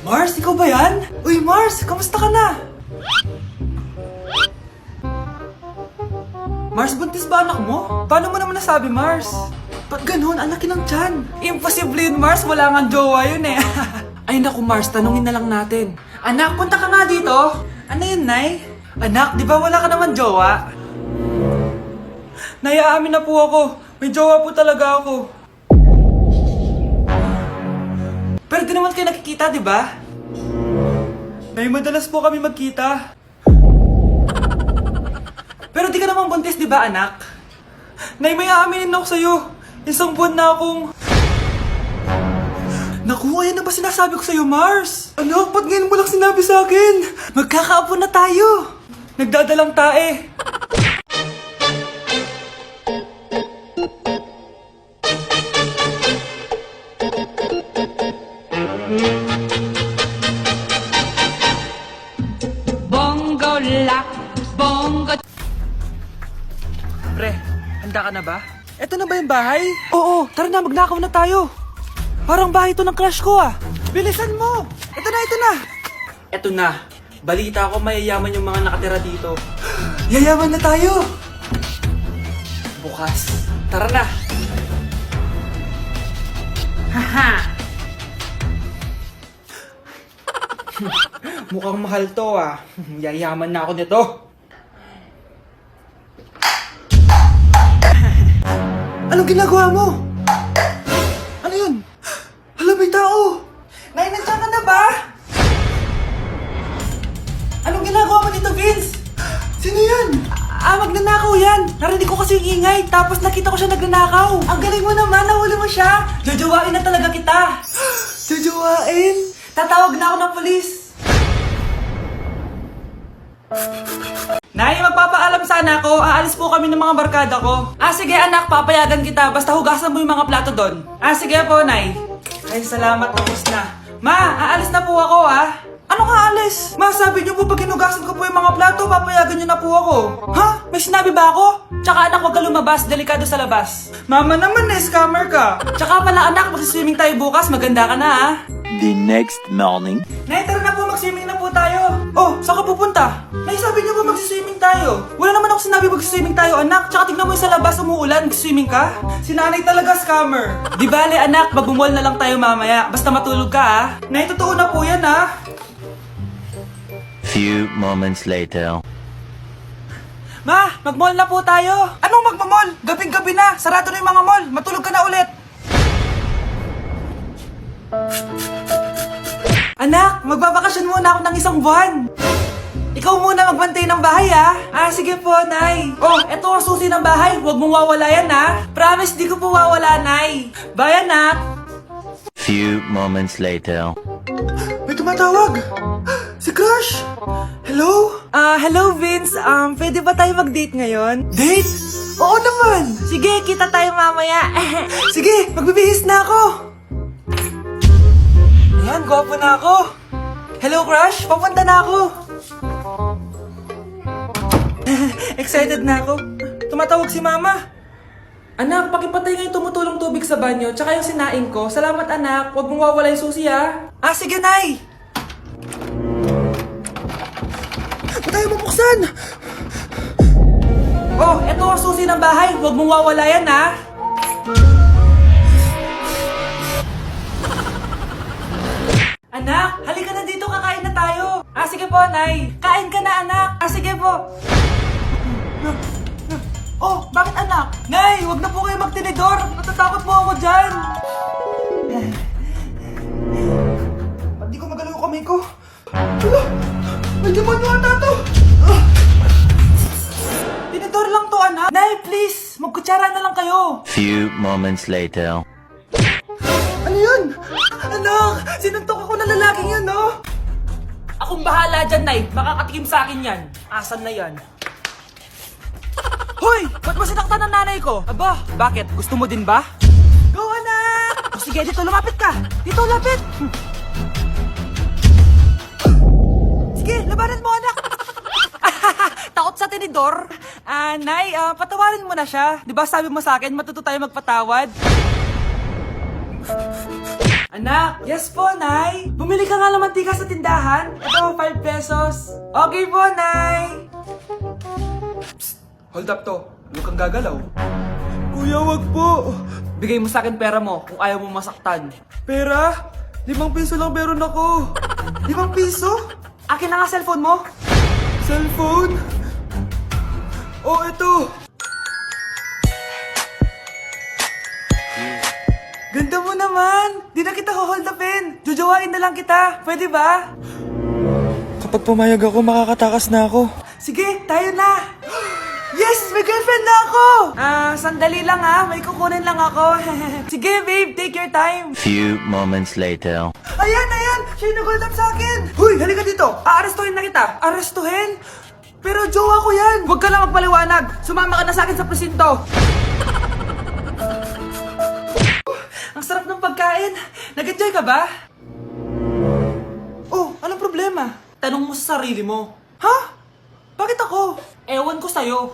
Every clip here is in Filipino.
Mars, ikaw ba yan? Uy, Mars, kamusta ka na? Mars, buntis ba anak mo? Paano mo naman nasabi, Mars? Ba't ganun? Ang laki ng tiyan. Imposible yun, Mars. Wala nga jowa yun eh. Ay naku, Mars, tanungin na lang natin. Anak, punta ka nga dito. Ano yun, Nay? Anak, di ba wala ka naman jowa? Nay, aamin na po ako. May jowa po talaga ako. Pero di naman kayo nakikita, di ba? Nay, madalas po kami magkita. Pero di ka naman buntis, di ba, anak? Nay, may aaminin ako sa'yo. Isang buwan na akong... Naku, ayan na ba sinasabi ko sa'yo, Mars? Anak, ba't ngayon mo lang sinabi sa akin? Magkakaapo na tayo. Nagdadalang tae. Bongo la, bongo. Pre, handa ka na ba? Eto na ba yung bahay? Oo, tara na, magnakaw na tayo. Parang bahay to ng crush ko ah. Bilisan mo! Ito na, ito na! Eto na. Balita ko mayayaman yung mga nakatira dito. Yayaman na tayo! Bukas. Tara na! Haha! Mukhang mahal to ah. Yayaman na ako nito. Anong ginagawa mo? Ano yun? Hala, may tao! Nay, nandiyan ka na ba? Anong ginagawa mo dito, Vince? Sino yan? Magnanakaw yan! Narinig ko kasi yung ingay, tapos nakita ko siya nagnanakaw. Ang galing mo naman, nahuli mo siya. Jojowain na talaga kita. Jojowain? Tatawag na ako ng polis. Nay, magpapaalam sana ako. Aalis po kami ng mga barkada ko. Sige anak, papayagan kita. Basta hugasan mo yung mga plato doon. Sige po, Nay. Ay, salamat. Tapos na. Ma, aalis na po ako, Ano ka aalis? Ma, sabi niyo po pag hinugasan ko po yung mga plato, papayagan niyo na po ako. Ha? May sinabi ba ako? Tsaka anak, huwag ka lumabas. Delikado sa labas. Mama naman, scammer ka. Tsaka pala anak, mag-swimming tayo bukas. Maganda ka na, The next morning. Nay, tara na po, mag-swimming na po tayo. Oh, saan ka pupunta? Nay, sabi niyo po mag-swimming tayo. Wala naman ako sinabi mag-swimming tayo, anak. Tsaka tignan mo yung sa labas, umuulan, mag-swimming ka. Si nanay talaga scammer. Di bale, anak, magbumol na lang tayo mamaya. Basta matulog ka, Nay, totoo na po yan, Few moments later. Ma, mag-mall na po tayo. Anong magmamall? Gabing-gabi na. Sarado na yung mga mall. Matulog ka na ulit. Anak, magbabakasyon muna ako ng isang buwan. Ikaw muna magbantay ng bahay, sige po, Nay. Oh, eto ang susi ng bahay. Huwag mong wawala yan, Promise, di ko po wawala, Nay. Bye, anak. Few moments later. May tumatawag. Si Crush. Hello? Hello, Vince. Pwede ba tayo mag-date ngayon? Date? Oo naman. Sige, kita tayo mamaya. Sige, magbibihis na ako. Ayan, gwapo na ako. Hello, Crush. Papunta na ako. Excited na ako. Tumatawag si Mama. Anak, pakipatay nga yung tumutulong tubig sa banyo, tsaka yung sinaing ko. Salamat, anak. Huwag mong wawala yung susi, sige, Nay. Ba't tayo mabuksan? Oh, eto ang susi ng bahay. Huwag mong wawala yan, Anak, halika na dito, kakain na tayo. Sige po, Nay. Kain ka na, anak. Sige po. Oh, bakit anak? Nay, huwag na po kayo magtinidor. Natatakot po ako dyan. Ba't di ko magalaw yung kamay ko? Hala, may demonyo ata to. Tinidor lang to, anak. Nay, please, magkutsara na lang kayo. Few moments later. Ano yun? Anak, sinuntok ako na lalaking yun, no? Akong bahala dyan, Nay. Makakatikim sa akin yan. Asan na yan? Hoy! Ba't mo sinaktan ng nanay ko? Aba, bakit? Gusto mo din ba? Go, anak! Sige, dito, lumapit ka! Dito, lapit! Sige, labanan mo, anak! Takot sa tinidor? Nay, patawarin mo na siya. Di ba sabi mo sa akin, matuto tayo magpatawad? Anak, yes po, Nay. Bumili ka nga naman mantika sa tindahan? Ito, 5 pesos. Okay po, Nay. Psst, hold up to. Huwag kang gagalaw. Kuya, wag po. Bigay mo sa akin pera mo kung ayaw mo masaktan. Pera? 5 piso lang meron ako. 5 piso? Akin na nga cellphone mo. Cellphone? Oh, ito. Ganda mo naman. Di na kita hold upin. Jojowain na lang kita. Pwede ba? Kapag pumayag ako, makakatakas na ako. Sige, tayo na. Yes! May girlfriend na ako! Sandali lang may kukunin lang ako. Sige, babe, take your time. Few moments later. Ayan! Siya yung nag-hold up sa akin. Huy, halika dito. Aarestuhin na kita. Arestuhin? Pero jowa ko yan. Huwag ka lang magpaliwanag. Sumama ka na sa akin sa presinto. Ang sarap ng pagkain. Nag-enjoy ka ba? Oh, anong problema? Tanong mo sa sarili mo. Ha? Bakit ako? Ewan ko sa'yo.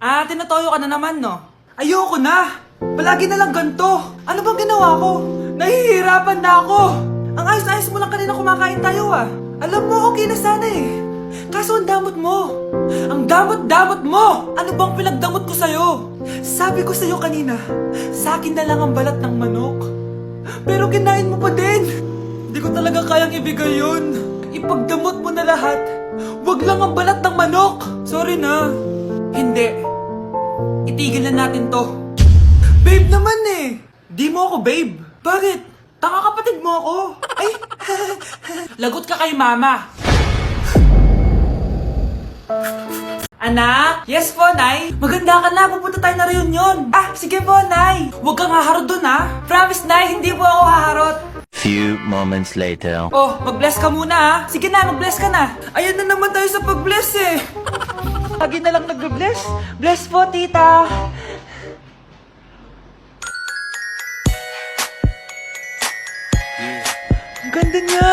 Tinatoyo ka na naman, no? Ayoko na! Palagi na lang ganito. Ano bang ginawa ko? Nahihirapan na ako. Ang ayos-ayos mo lang kanina kumakain tayo, Alam mo, okay na sana eh. Kaso ang damot mo. Ang damot-damot mo! Ano bang pinagdamot ko sa'yo? Sabi ko sa'yo kanina, sa akin na lang ang balat ng manok. Pero kinain mo pa din. Hindi ko talaga kayang ibigay yun. Ipagdamot mo na lahat. Wag lang ang balat ng manok! Sorry na. Hindi. Itigil na natin to. Babe naman eh! Di mo ako babe. Bakit? Tanga kapatid mo ako. Ay! Lagot ka kay mama. Anak? Yes po, Nay. Maganda ka na. Pupunta tayo na reunion. Sige po, Nay. Huwag kang haharot dun, Promise, Nay. Hindi po ako haharot. Few moments later. Oh, mag-bless ka muna Sige na, mag-bless ka na. Ayan na naman tayo sa pag-bless eh. Lagi na lang nag-bless. Bless po, tita. Ang ganda niya.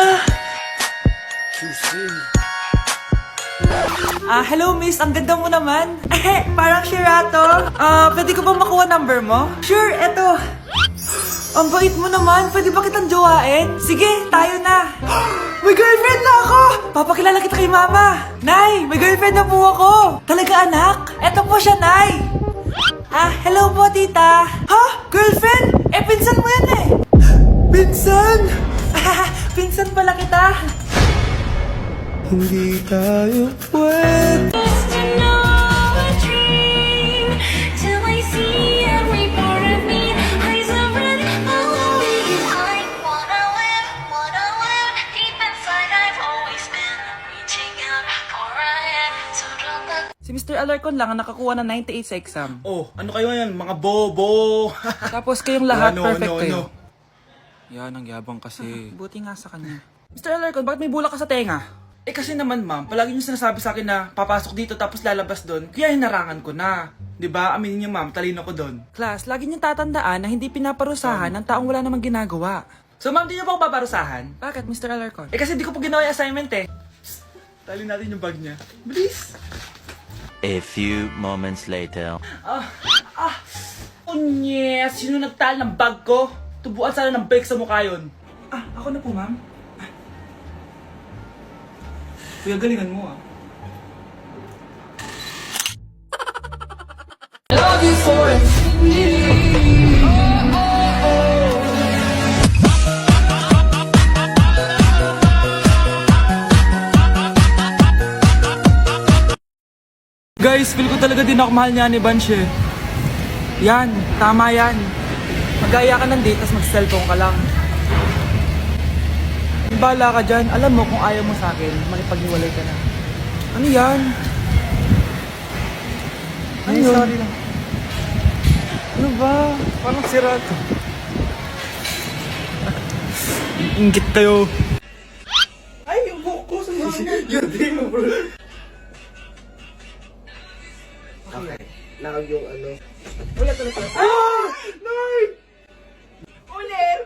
Hello miss, ang ganda mo naman. Parang Sherato. Pwede ko ba makuha number mo? Sure, eto. Ang bait mo naman, pwede ba kitang jowain? Sige, tayo na. May girlfriend na ako! Papakilala kita kay mama. Nay, may girlfriend na po ako. Talaga anak? Eto po siya, Nay. Hello po, tita. Ha? Girlfriend? Pinsan mo yan eh. Pinsan? Pinsan pala kita. Hindi tayo pwede. Just to know a dream till I see every part of me. Eyes are red, following and I wanna live deep inside. I've always been reaching out for a hand, so don't let Si Mr. Alarcon lang ang nakakuha ng 98 sa exam. Oh, ano kayo yan? Mga bobo! Tapos kayong lahat perfect kayo. Yan, ang yabang kasi. Buti nga sa kanya. Mr. Alarcon, bakit may bulak ka sa tenga? Kasi naman ma'am, palagi niyo sinasabi sa akin na papasok dito tapos lalabas doon, kaya hinarangan ko na. 'Di ba? Aminin niyo ma'am, talino ko doon. Class, lagi niyong tatandaan na hindi pinaparusahan ng taong wala namang ginagawa. So ma'am, di niyo ba ako paparusahan? Bakit, Mr. Alarcon? Kasi di ko po ginawa yung assignment eh. Psst, tali natin yung bag niya. Bilis! A few moments later. Unyes! Sino nagtal ng bag ko? Tubuan sana ng bike sa mukha yun. Ako na po, ma'am. Kuya, galingan mo Love you for infinity. Guys, feel ko talaga din ako mahal niya ni Banshee. Yan, tama yan. Magaya ka ng date, tas mag-cellphone ka lang. Bala ka dyan. Alam mo, kung ayaw mo sa akin, makipaghiwalay ka na. Ano yan? Ano yun? Sorry lang. Ano ba? Parang sirato. Ingit kayo. Ay, yung buhok ko sa mga. Yun, di mo bro. Okay. Now yung ano. Ulit. Nay! Ulit!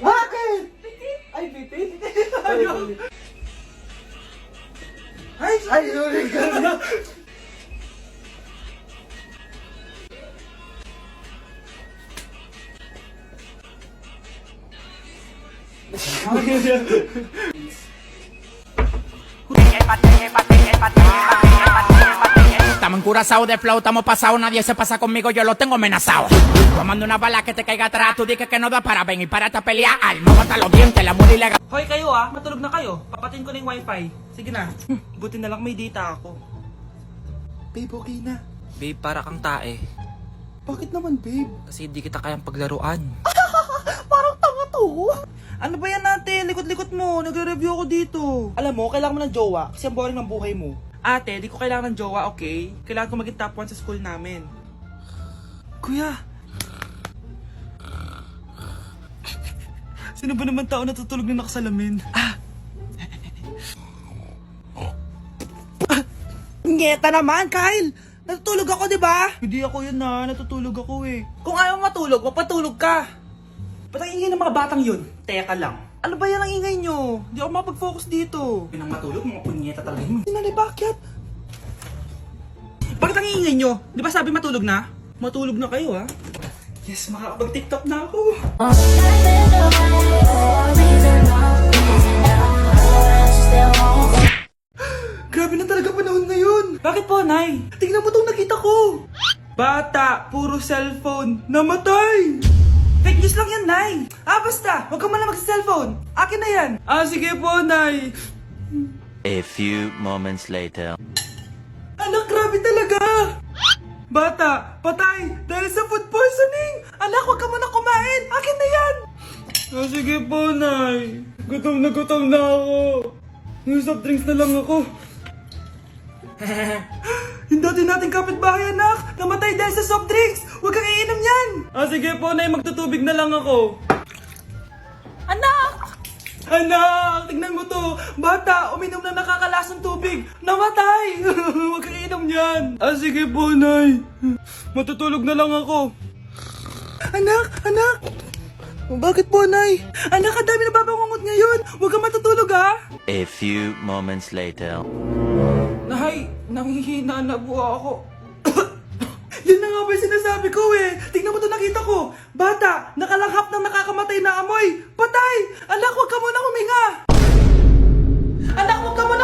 Bakit? Ay, pipi! Ay, sorry ka. Estamos encurazados de flow, estamos pasados, nadie se pasa conmigo, yo lo tengo amenazado. Tomando una bala que te caiga atrás, tú dices que no da para venir para esta pelea, alma, hasta los dientes, la muerte ilegal. Hoy kayo matulog na kayo. Papatin ko na yung wifi. Sige na. Buti na lang may data ako. Babe, okay na. Babe, para kang tae. Bakit naman, babe? Kasi hindi kita kayang paglaruan. Parang tanga to. Ano ba yan natin? Likot-likot mo. Nagre-review ako dito. Alam mo, kailangan mo ng jowa kasi ang boring ng buhay mo. Ate, di ko kailangan ng jowa, okay? Kailangan ko maging top 1 sa school namin. Kuya! Sino ba naman tao natutulog na nakasalamin? Ngeta naman, Kyle! Natutulog ako, di ba? Hindi ako yun natutulog ako eh. Kung ayaw matulog, mapatulog ka! Ba't ang ingay ng mga batang yun? Teka lang. Ano ba yan ang ingay nyo? Hindi ako makapag-focus dito. Yun ang matulog, mga punyeta talaga yun. Sinali, bakit? Bakit ang ingay nyo? Di ba sabi matulog na? Matulog na kayo Yes, makakapag-tiktok na ako. Grabe na talaga panahon ngayon. Bakit po, Nay? Tingnan mo tong nakita ko. Bata, puro cellphone, namatay! Fake news lang yan, Nay! Basta! Huwag ka man lang mag-cellphone! Akin na yan! Sige po, Nay! A few moments later. Anak, grabe talaga! Bata, patay! Dahil sa food poisoning! Anak, huwag ka muna kumain! Akin na yan! Sige po, Nay! Gutom na ako! Soft drinks na lang ako! Yung dati nating kapitbahay, anak! Namatay dahil sa soft drinks! Huwag kang iinom yan! Sige po, Nay, magtutubig na lang ako. Anak! Anak! Tignan mo to! Bata, uminom na nakakalasang tubig! Namatay! Huwag kang iinom yan! Sige po, Nay. Matutulog na lang ako. Anak! Bakit po, Nay? Anak, ang dami na babangungot ngayon! Huwag kang matutulog, A few moments later. Nay, nanghihina na po ako. Yan na nga ba yung sinasabi ko Tingnan mo to, nakita ko. Bata, nakalanghap ng nakakamatay na amoy. Patay! Anak, huwag ka muna huminga. Anak, huwag ka muna